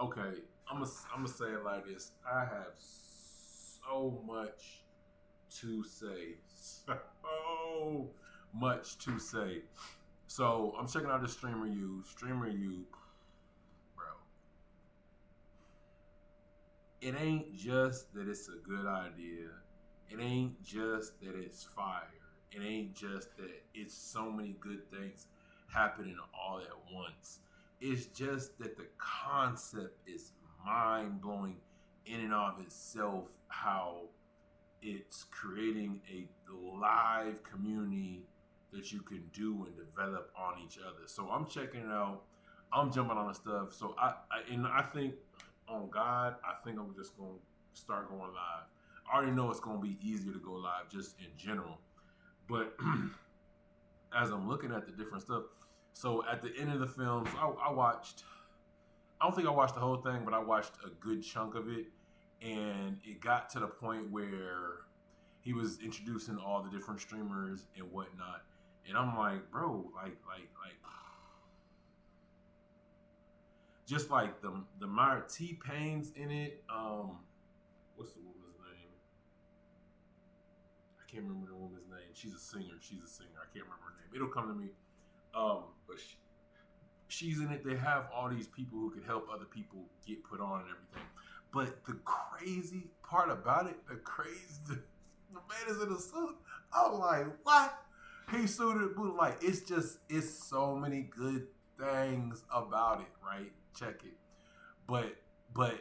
Okay, I'm gonna say it like this. I have so much to say, so much to say. So I'm checking out the Streamer You, bro. It ain't just that it's a good idea. It ain't just that it's fire. It ain't just that it's so many good things happening all at once. It's just that the concept is mind blowing in and of itself. How it's creating a live community that you can do and develop on each other. So I'm checking it out. I'm jumping on the stuff. So I think on God, I think I'm just gonna start going live. I already know it's gonna be easier to go live just in general, but as I'm looking at the different stuff, so at the end of the film, so I watched. I don't think I watched the whole thing, but I watched a good chunk of it, and it got to the point where he was introducing all the different streamers and whatnot, and I'm like, bro, like, just like the Myra T Pain's in it. What's the woman's name? I can't remember the woman's name. She's a singer. She's a singer. I can't remember her name. It'll come to me. But she's in it. They have all these people who could help other people get put on and everything. But the crazy part about it, the man is in a suit. I'm like, what? He suited booted. Like, it's so many good things about it, right? Check it. But but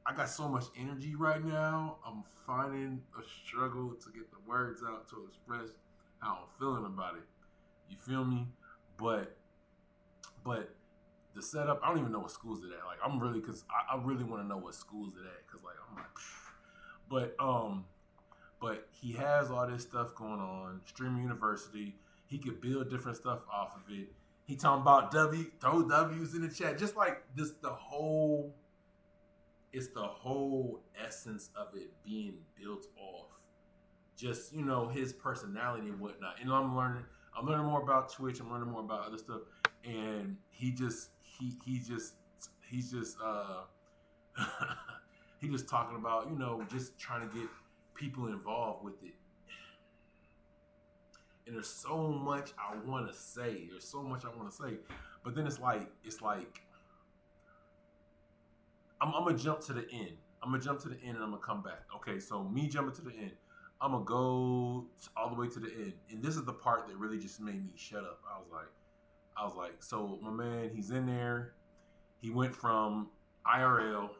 I got so much energy right now. I'm finding a struggle to get the words out to express how I'm feeling about it. You feel me? But but the setup, I don't even know what schools it at. Like I'm really, cause I really want to know what schools it at. Cause like I'm like, but but he has all this stuff going on. Streamer University, he could build different stuff off of it. He talking about throw W's in the chat, just like this. It's the whole essence of it being built off just his personality and whatnot. And I'm learning more about Twitch. I'm learning more about other stuff. And he's just he just talking about just trying to get people involved with it. And there's so much I want to say. There's so much I want to say, but then it's like I'm gonna jump to the end. I'm gonna jump to the end and I'm gonna come back. Okay, so me jumping to the end, I'm gonna go all the way to the end, and this is the part that really just made me shut up. I was like, so my man, he's in there. He went from IRL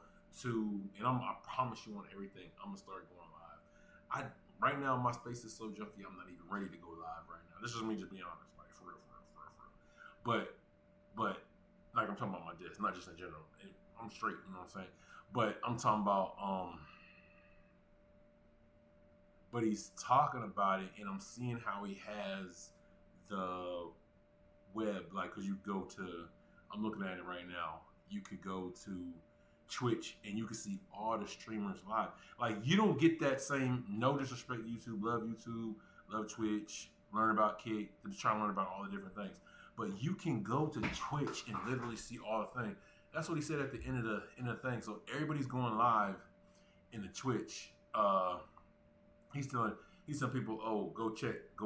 to, and I promise you on everything, I'm gonna start going live. I Right now my space is so junky, I'm not even ready to go live right now. This is me just being honest, like for real, for real, for real, for real. But like I'm talking about my desk, not just in general. And I'm straight, you know what I'm saying? But I'm talking about but he's talking about it, and I'm seeing how he has the web, like, because you go to, I'm looking at it right now, you could go to Twitch and you can see all the streamers live. Like, you don't get that same, no disrespect to YouTube, love Twitch, learn about Kick, just trying to learn about all the different things. But you can go to Twitch and literally see all the things. That's what he said at the end of the thing. So everybody's going live in the Twitch. He's telling people, oh, go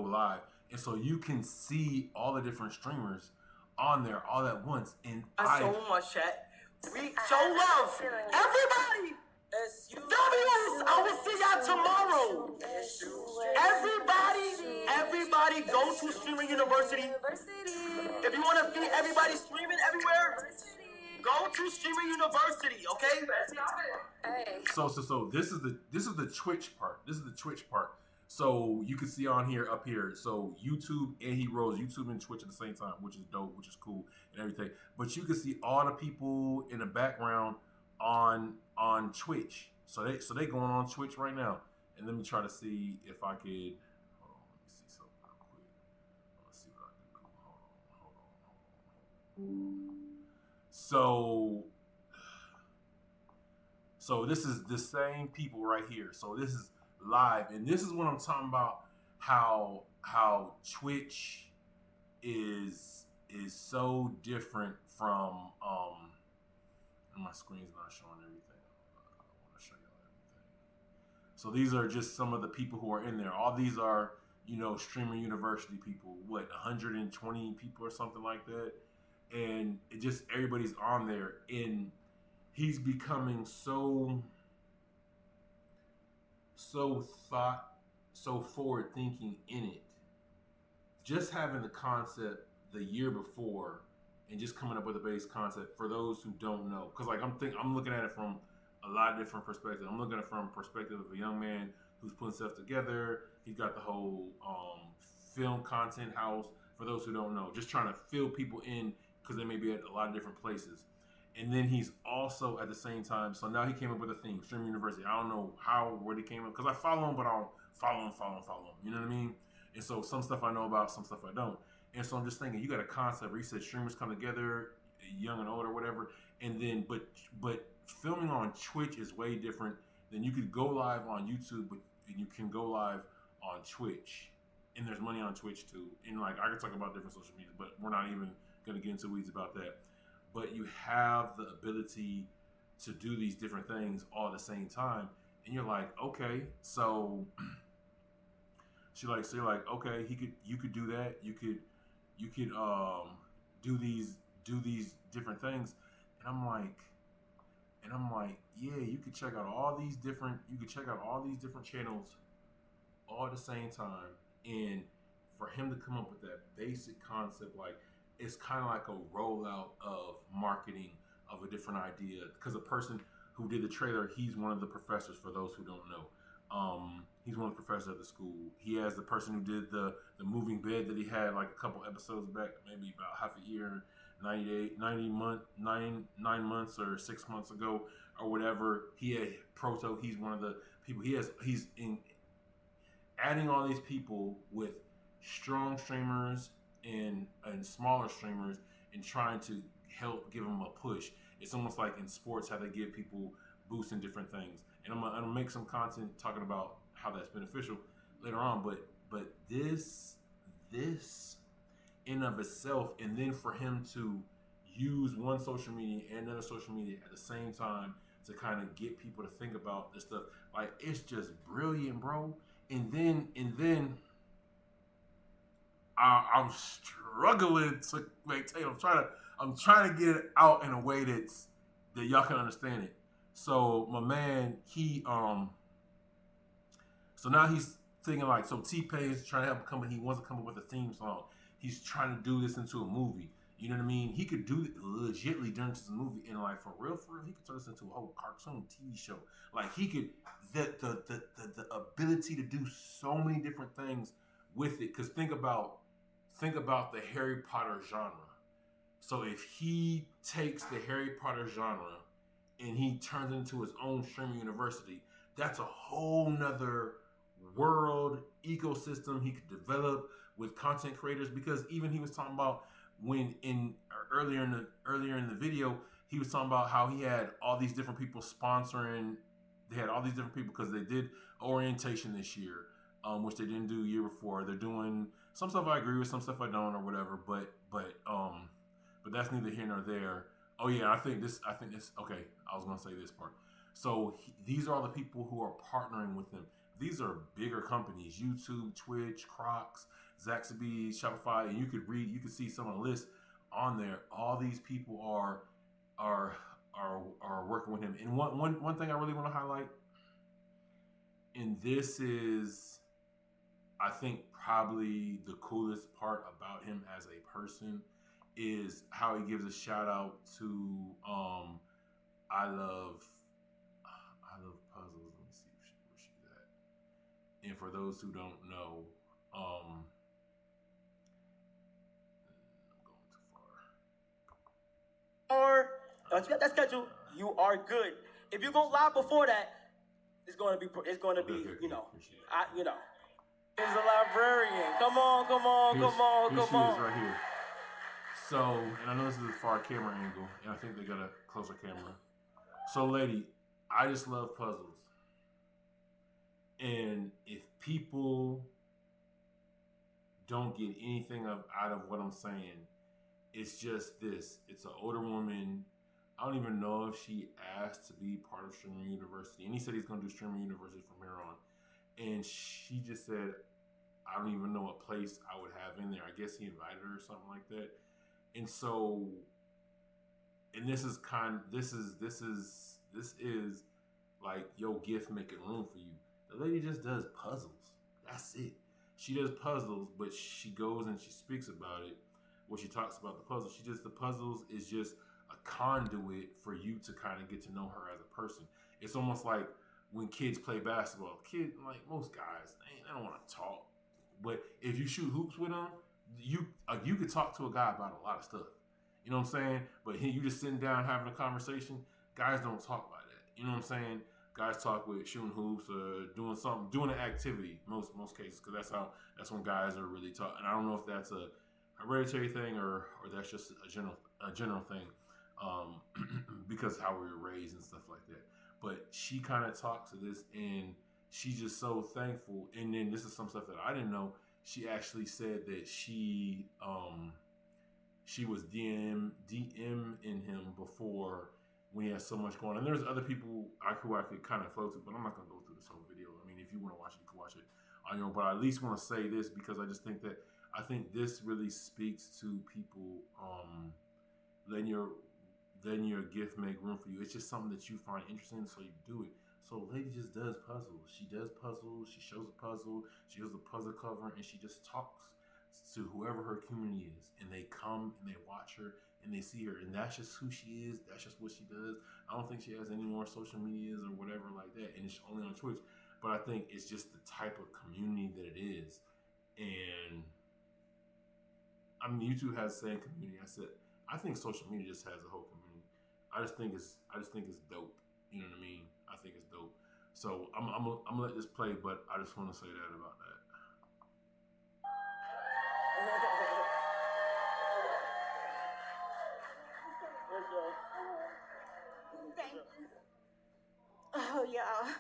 live, and so you can see all the different streamers on there all at once. And so much chat. We show love, everybody. W's. I will see y'all tomorrow. Everybody, go to Streamer University. If you want to see everybody streaming everywhere, go to Streamer University. Okay. So this is the Twitch part. This is the Twitch part. So you can see on here, up here, so YouTube, and he rolls YouTube and Twitch at the same time, which is dope, which is cool and everything. But you can see all the people in the background on Twitch. So they going on Twitch right now. And let me try to see if I could. Hold on, let me see something real quick. Let's see what I can do. Hold on. So this is the same people right here. So this is live, and this is what I'm talking about. How Twitch is so different from And my screen's not showing everything. I want to show y'all everything. So these are just some of the people who are in there. All these are, Streamer University people. What, 120 people or something like that? And it just, everybody's on there. And he's becoming so forward thinking in it. Just having the concept the year before and just coming up with a base concept for those who don't know. Because I'm looking at it from a lot of different perspectives. I'm looking at it from a perspective of a young man who's putting stuff together. He's got the whole film content house. For those who don't know, just trying to fill people in because they may be at a lot of different places. And then he's also at the same time. So now he came up with a theme, Stream University. I don't know where they came up, because I follow him, but I'll follow him. You know what I mean? And so some stuff I know about, some stuff I don't. And so I'm just thinking, you got a concept where you said streamers come together, young and old or whatever, and then but filming on Twitch is way different than you could go live on YouTube, but you can go live on Twitch, and there's money on Twitch too. And like, I could talk about different social media, but we're not even gonna get into weeds about that. But you have the ability to do these different things all at the same time, and you're like, okay, so you're like, okay, you could do that. You could do these different things, and I'm like, yeah, you could check out all these different channels all at the same time, and for him to come up with that basic concept, like, it's kind of like a rollout of marketing of a different idea. Because the person who did the trailer, he's one of the professors, for those who don't know. He's one of the professors at the school. He has the person who did the moving bed that he had like a couple episodes back, maybe about half a year, 9 months or 6 months ago or whatever. He had Proto. He's one of the people. He's in adding all these people with strong streamers and smaller streamers and trying to help give them a push. It's almost like in sports how they give people boosts in different things. And I'm gonna make some content talking about how that's beneficial later on. But this in of itself, and then for him to use one social media and another social media at the same time to kind of get people to think about this stuff, like, it's just brilliant, bro. And then I'm struggling to maintain. I'm trying to get it out in a way that y'all can understand it. So my man, so now he's thinking like, so T-Pain's trying to help him come. He wants to come up with a theme song. He's trying to do this into a movie. You know what I mean? He could do it legitly during this movie, and like for real, he could turn this into a whole cartoon TV show. Like, he could the ability to do so many different things with it. Because think about the Harry Potter genre. So if he takes the Harry Potter genre and he turns it into his own streaming university, that's a whole nother world ecosystem he could develop with content creators. Because even he was talking about earlier in the video, he was talking about how he had all these different people sponsoring. They had all these different people because they did orientation this year, which they didn't do the year before. They're doing some stuff I agree with, some stuff I don't, or whatever. But that's neither here nor there. Oh yeah, I think this. Okay, I was gonna say this part. So these are all the people who are partnering with them. These are bigger companies: YouTube, Twitch, Crocs, Zaxby's, Shopify, and you could see some of the lists on there. All these people are working with him. And one thing I really want to highlight, and this is, I think, probably the coolest part about him as a person, is how he gives a shout out to I love puzzles. Let me see where she's at. And for those who don't know, I'm going too Or once you got that schedule, you are good. If you go live before that, it's going to be Okay, It's a librarian. Come on. Here she is right here. So, and I know this is a far camera angle, and I think they got a closer camera. So, lady, I just love puzzles. And if people don't get anything out of what I'm saying, it's just this. It's an older woman. I don't even know if she asked to be part of Streamer University. And he said he's going to do Streamer University from here on. And she just said, I don't even know what place I would have in there. I guess he invited her or something like that. And so, and this is like your gift making room for you. The lady just does puzzles. That's it. She does puzzles, but she goes and she speaks about it. When she talks about the puzzles, the puzzles is just a conduit for you to kind of get to know her as a person. It's almost like when kids play basketball. Kids, like most guys, they don't want to talk. But if you shoot hoops with them, you could talk to a guy about a lot of stuff. You know what I'm saying? But here you just sitting down having a conversation. Guys don't talk like that. You know what I'm saying? Guys talk with shooting hoops or doing an activity. Most cases, because that's when guys are really talking. And I don't know if that's a hereditary thing or that's just a general thing, because how we were raised and stuff like that. But she kind of talks to this, and she's just so thankful. And then this is some stuff that I didn't know. She actually said that she was DMing him before when he had so much going on. And there's other people who I could kind of float to, but I'm not going to go through this whole video. I mean, if you want to watch it, you can watch it on your own. But I at least want to say this because I just think that this really speaks to people letting your gift make room for you. It's just something that you find interesting, so you do it. So lady just does puzzles. She does puzzles. She shows a puzzle. She shows a puzzle cover, and she just talks to whoever her community is, and they come and they watch her and they see her, and that's just who she is. That's just what she does. I don't think she has any more social medias or whatever like that, and it's only on Twitch. But I think it's just the type of community that it is, and I mean, YouTube has the same community. I think social media just has a whole community. I just think it's dope. You know what I mean? I think it's dope. So I'm gonna let this play, but I just want to say that about that. Thank you. Oh, yeah.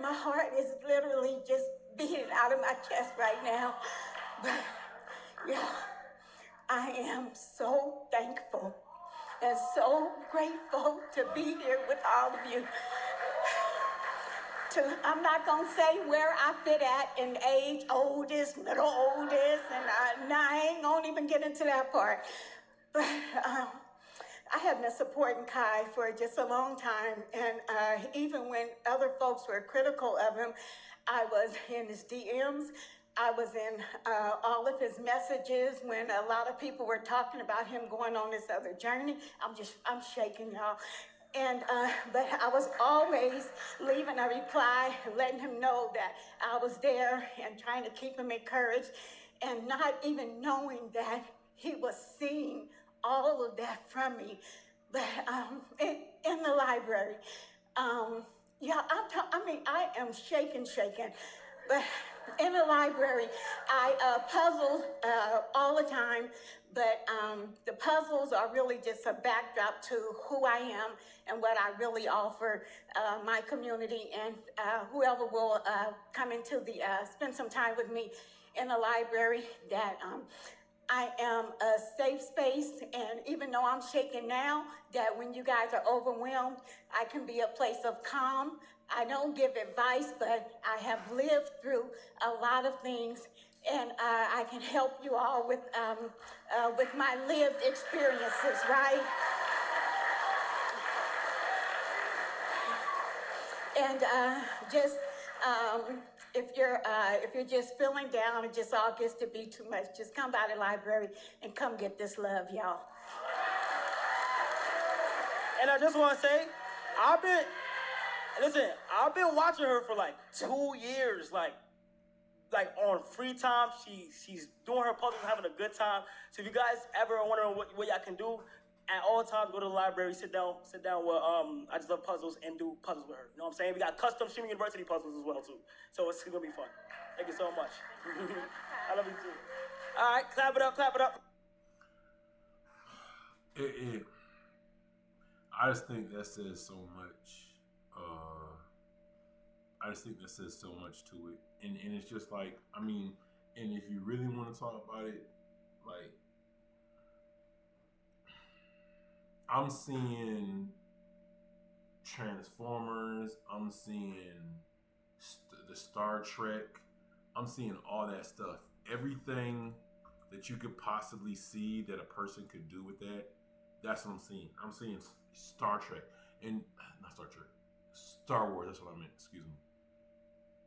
My heart is literally just beating out of my chest right now. But, yeah, I am so thankful and so grateful to be here with all of you. I'm not going to say where I fit at in age, oldest, middle oldest, and I ain't going to even get into that part. But I have been supporting Kai for just a long time, and even when other folks were critical of him, I was in his DMs. I was in all of his messages when a lot of people were talking about him going on this other journey. I'm shaking, y'all. And but I was always leaving a reply, letting him know that I was there and trying to keep him encouraged, and not even knowing that he was seeing all of that from me. But in the library, yeah, I am shaking. But in the library, I puzzle all the time, but the puzzles are really just a backdrop to who I am and what I really offer my community and whoever will come into spend some time with me in the library, that I am a safe space, and even though I'm shaking now, that when you guys are overwhelmed, I can be a place of calm. I don't give advice, but I have lived through a lot of things, and I can help you all with my lived experiences, right? And if you're just feeling down, it just all gets to be too much, just come by the library and come get this love, y'all. And I just want to say, I've been watching her for like 2 years, like on free time. She's doing her puzzles, having a good time. So if you guys ever wondering what y'all can do, at all times, go to the library, sit down with, I just love puzzles and do puzzles with her. You know what I'm saying? We got custom Streamer University puzzles as well, too. So it's going to be fun. Thank you so much. I love you, too. All right, clap it up. I just think that says so much. I just think that says so much to it. And it's just like, I mean, And if you really want to talk about it, like, I'm seeing Transformers, I'm seeing the Star Trek, I'm seeing all that stuff. Everything that you could possibly see that a person could do with that, that's what I'm seeing. I'm seeing Star Trek, and not Star Trek, Star Wars, that's what I meant, excuse me.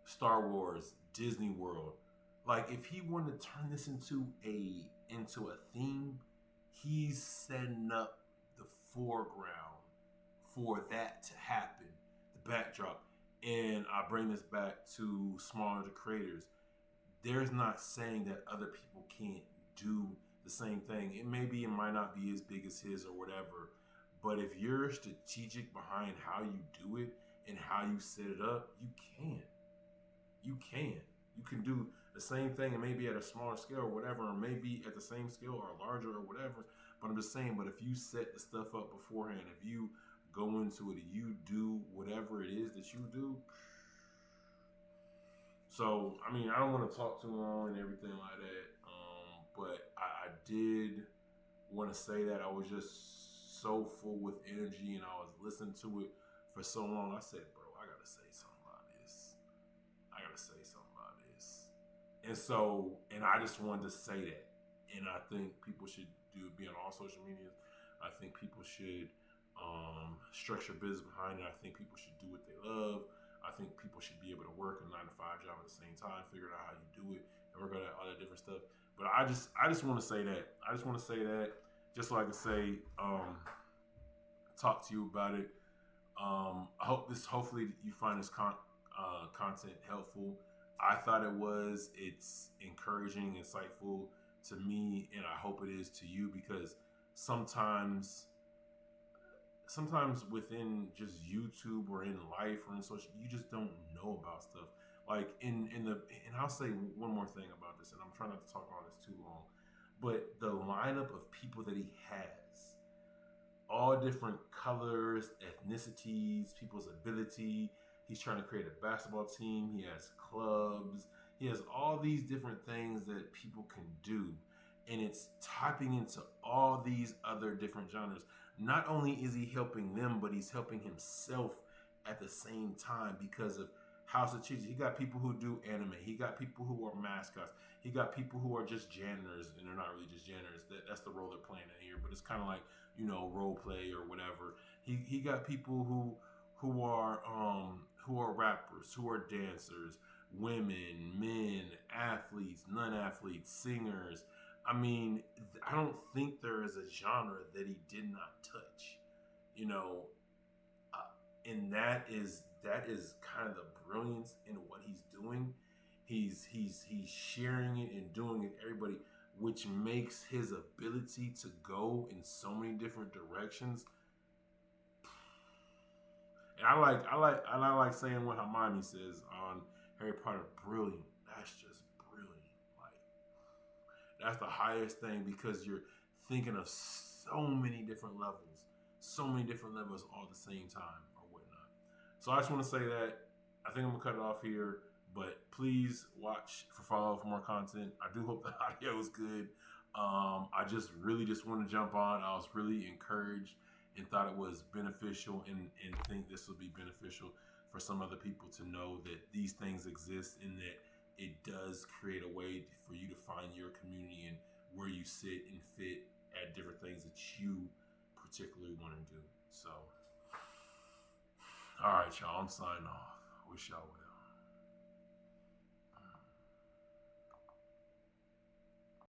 Star Wars, Disney World. Like, if he wanted to turn this into a theme, he's setting up the foreground for that to happen, the backdrop. And I bring this back to smaller creators. There's not saying that other people can't do the same thing. It might not be as big as his or whatever, but if you're strategic behind how you do it and how you set it up, you can. You can do the same thing, and maybe at a smaller scale or whatever, or maybe at the same scale or larger or whatever. But I'm just saying, but if you set the stuff up beforehand, if you go into it, you do whatever it is that you do. So, I mean, I don't want to talk too long and everything like that, but I did want to say that I was just so full with energy, and I was listening to it for so long. I said, bro, I got to say something about this. And so, and I just wanted to say that. And I think people should be on all social media. I think people should structure business behind it. I think people should do what they love. I think people should be able to work a 9-to-5 job at the same time, figure out how you do it, and work on all that different stuff. But I just want to say that. I just want to say that just so I can say, talk to you about it. Hopefully you find this content helpful. I thought it was. It's encouraging, insightful to me, and I hope it is to you, because sometimes within just YouTube or in life or in social, you just don't know about stuff. Like and I'll say one more thing about this, and I'm trying not to talk on this too long, but the lineup of people that he has, all different colors, ethnicities, people's ability. He's trying to create a basketball team. He has clubs. He has all these different things that people can do. And it's tapping into all these other different genres. Not only is he helping them, but he's helping himself at the same time because of how strategic. He got people who do anime. He got people who are mascots. He got people who are just janitors, and they're not really just janitors. That's the role they're playing in here. But it's kind of like, role play or whatever. He got people who are rappers, who are dancers, women, men, athletes, non-athletes, singers. I mean, I don't think there is a genre that he did not touch, and that is kind of the brilliance in what he's doing. He's sharing it and doing it, everybody, which makes his ability to go in so many different directions. And I like saying what Hermione says on Harry Potter, brilliant. That's just brilliant. Like, that's the highest thing, because you're thinking of so many different levels all at the same time or whatnot. So I just want to say that I think I'm gonna cut it off here, but please follow for more content. I do hope the audio is good. I just want to jump on. I was really encouraged and thought it was beneficial, and think this will be beneficial for some other people to know that these things exist, and that it does create a way for you to find your community and where you sit and fit at different things that you particularly want to do. So, all right, y'all, I'm signing off. Wish y'all well.